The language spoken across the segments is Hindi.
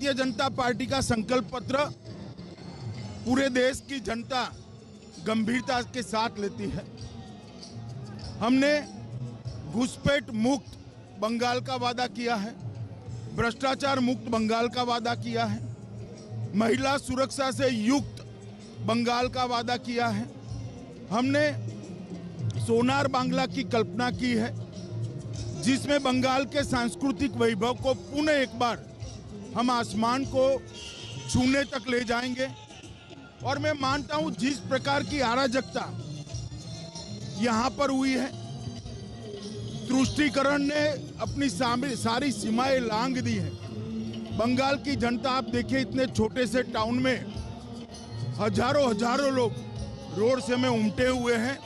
भारतीय जनता पार्टी का संकल्प पत्र पूरे देश की जनता गंभीरता के साथ लेती है। हमने घुसपैठ मुक्त बंगाल का वादा किया है, भ्रष्टाचार मुक्त बंगाल का वादा किया है, महिला सुरक्षा से युक्त बंगाल का वादा किया है। हमने सोनार बांग्ला की कल्पना की है, जिसमें बंगाल के सांस्कृतिक वैभव को पुनः एक बार हम आसमान को छूने तक ले जाएंगे। और मैं मानता हूं जिस प्रकार की अराजकता यहां पर हुई है, तुष्टीकरण ने अपनी सारी सीमाएं लांघ दी है। बंगाल की जनता आप देखिए, इतने छोटे से टाउन में हजारों लोग रोड से में उमटे हुए हैं।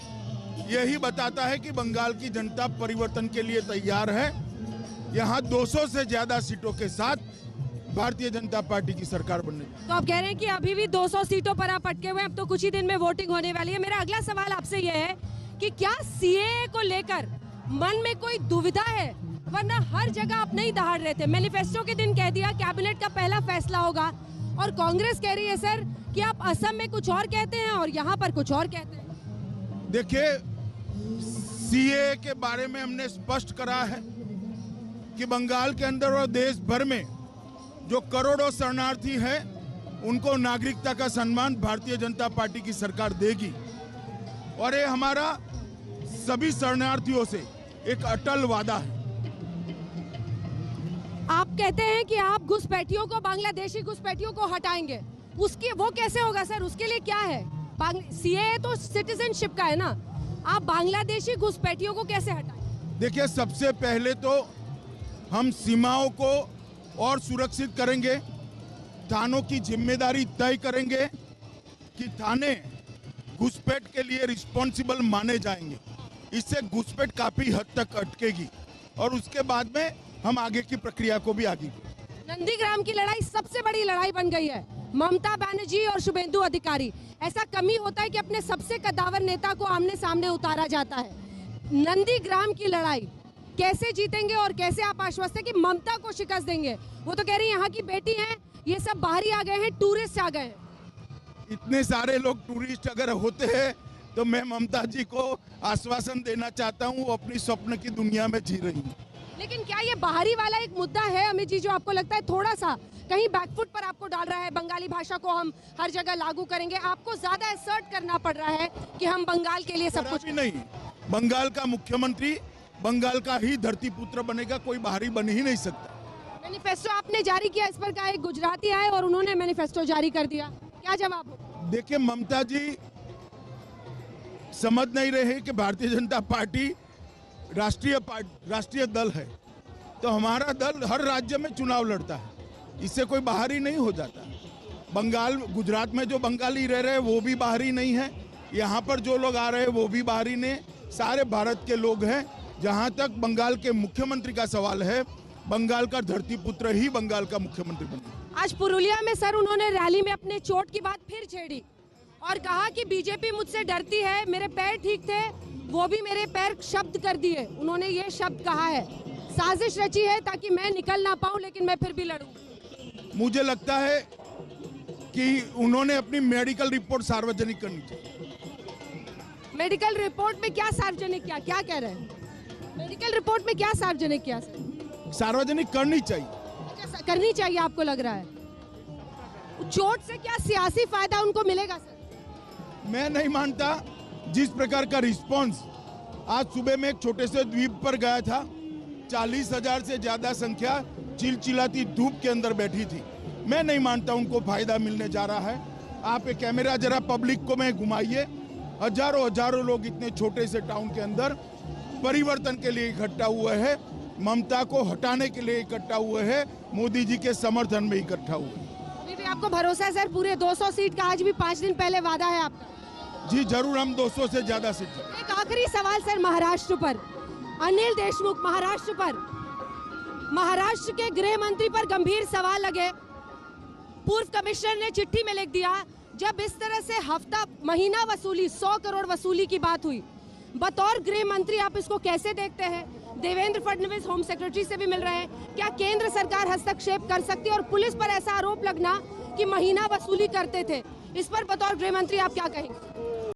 यही बताता है कि बंगाल की जनता परिवर्तन के लिए तैयार है। यहां 200 से ज्यादा सीटों के साथ भारतीय जनता पार्टी की सरकार बनने। तो आप कह रहे हैं कि अभी भी 200 सीटों पर आप अटके हुए हैं, अब तो कुछ ही दिन में वोटिंग होने वाली है। मेरा अगला सवाल आपसे यह है कि क्या सीएए को लेकर मन में कोई दुविधा है? वरना हर जगह आप नहीं दहाड़ रहे थे। मैनिफेस्टो के दिन कह दिया कैबिनेट का पहला फैसला होगा, और कांग्रेस कह रही है सर कि आप असम में कुछ और कहते हैं और यहाँ पर कुछ और कहते हैं। देखिए, सीएए के बारे में हमने स्पष्ट करा है कि बंगाल के अंदर और देश भर में जो करोड़ों शरणार्थी हैं, उनको नागरिकता का सम्मान भारतीय जनता पार्टी की सरकार देगी। और ये हमारा सभी शरणार्थियों से एक अटल वादा है। आप कहते हैं कि आप घुसपैठियों को, बांग्लादेशी घुसपैठियों को हटाएंगे, उसकी वो कैसे होगा सर? उसके लिए क्या है? सीएए तो सिटीजनशिप का है ना, आप बांग्लादेशी घुसपैठियों को कैसे हटाएंगे? देखिए, सबसे पहले तो हम सीमाओं को और सुरक्षित करेंगे, थानों की जिम्मेदारी तय करेंगे कि थाने घुसपैठ के लिए रिस्पॉन्सिबल माने जाएंगे। इससे घुसपैठ काफी हद तक अटकेगी और उसके बाद में हम आगे की प्रक्रिया को भी आगे। नंदीग्राम की लड़ाई सबसे बड़ी लड़ाई बन गई है। ममता बनर्जी और शुभेंदु अधिकारी, ऐसा कमी होता है कि अपने सबसे कद्दावर नेता को आमने सामने उतारा जाता है। नंदीग्राम की लड़ाई कैसे जीतेंगे और कैसे आप आश्वस्त हैं कि ममता को शिकस्त देंगे? वो तो कह रही है यहाँ की बेटी है, ये सब बाहरी आ गए हैं, टूरिस्ट आ गए हैं। इतने सारे लोग टूरिस्ट अगर होते हैं तो मैं ममता जी को आश्वासन देना चाहता हूँ, वो अपनी स्वप्न की दुनिया में जी रही है। लेकिन क्या ये बाहरी वाला एक मुद्दा है अमित जी, जो आपको लगता है थोड़ा सा कहीं बैकफुट पर आपको डाल रहा है? बंगाली भाषा को हम हर जगह लागू करेंगे, आपको ज्यादा असर्ट करना पड़ रहा है कि हम बंगाल के लिए सब कुछ। नहीं, बंगाल का मुख्यमंत्री बंगाल का ही धरती पुत्र बनेगा, कोई बाहरी बन ही नहीं सकता। मैनिफेस्टो आपने जारी किया, इस पर का एक गुजराती आए और उन्होंने मैनिफेस्टो जारी कर दिया, क्या जवाब हो? देखिए, ममता जी समझ नहीं रहे कि भारतीय जनता पार्टी राष्ट्रीय दल है, तो हमारा दल हर राज्य में चुनाव लड़ता है, इससे कोई बाहरी नहीं हो जाता। बंगाल, गुजरात में जो बंगाली रह रहे हैं वो भी बाहरी नहीं है, यहाँ पर जो लोग आ रहे हैं वो भी बाहरी नहीं, सारे भारत के लोग हैं। जहाँ तक बंगाल के मुख्यमंत्री का सवाल है, बंगाल का धरती पुत्र ही बंगाल का मुख्यमंत्री बने। आज पुरुलिया में सर उन्होंने रैली में अपने चोट की बात फिर छेड़ी और कहा कि बीजेपी मुझसे डरती है, मेरे पैर ठीक थे, वो भी मेरे पैर शब्द कर दिए। उन्होंने ये शब्द कहा है, साजिश रची है ताकि मैं निकल ना पाऊं, लेकिन मैं फिर भी लड़ूं। मुझे लगता है कि उन्होंने अपनी मेडिकल रिपोर्ट सार्वजनिक करनी चाहिए। मेडिकल रिपोर्ट में क्या सार्वजनिक किया? क्या कह रहे हैं? मेडिकल रिपोर्ट में क्या सार्वजनिक किया? सार्वजनिक करनी चाहिए। अच्छा, करनी चाहिए आपको लग रहा है? चोट से क्या सियासी फायदा उनको मिलेगा सर? मैं नहीं मानता। जिस प्रकार का रिस्पांस आज सुबह में एक छोटे से द्वीप पर गया था, 40,000 से ज्यादा संख्या चिलचिलाती धूप के अंदर बैठी थी, मैं नहीं मानता उनको फायदा मिलने जा रहा है। आप एक कैमरा जरा पब्लिक को में घुमाइए, हजारों लोग इतने छोटे से टाउन के अंदर परिवर्तन के लिए इकट्ठा हुए हैं, ममता को हटाने के लिए इकट्ठा हुए हैं, मोदी जी के समर्थन में इकट्ठा हुए हैं। अभी भी आपको भरोसा है सर पूरे 200 सीट का? आज भी 5 दिन पहले वादा है आपका? जी जरूर, हम 200 से ज्यादा सीट। एक आखिरी सवाल सर, महाराष्ट्र पर, अनिल देशमुख महाराष्ट्र पर, महाराष्ट्र के गृह मंत्री पर गंभीर सवाल लगे। पूर्व कमिश्नर ने चिट्ठी में लिख दिया, जब इस तरह से हफ्ता महीना वसूली 100 करोड़ वसूली की बात हुई, बतौर गृह मंत्री आप इसको कैसे देखते हैं? देवेंद्र फडणवीस होम सेक्रेटरी से भी मिल रहे हैं। क्या केंद्र सरकार हस्तक्षेप कर सकती है? और पुलिस पर ऐसा आरोप लगना कि महीना वसूली करते थे, इस पर बतौर गृह मंत्री आप क्या कहेंगे?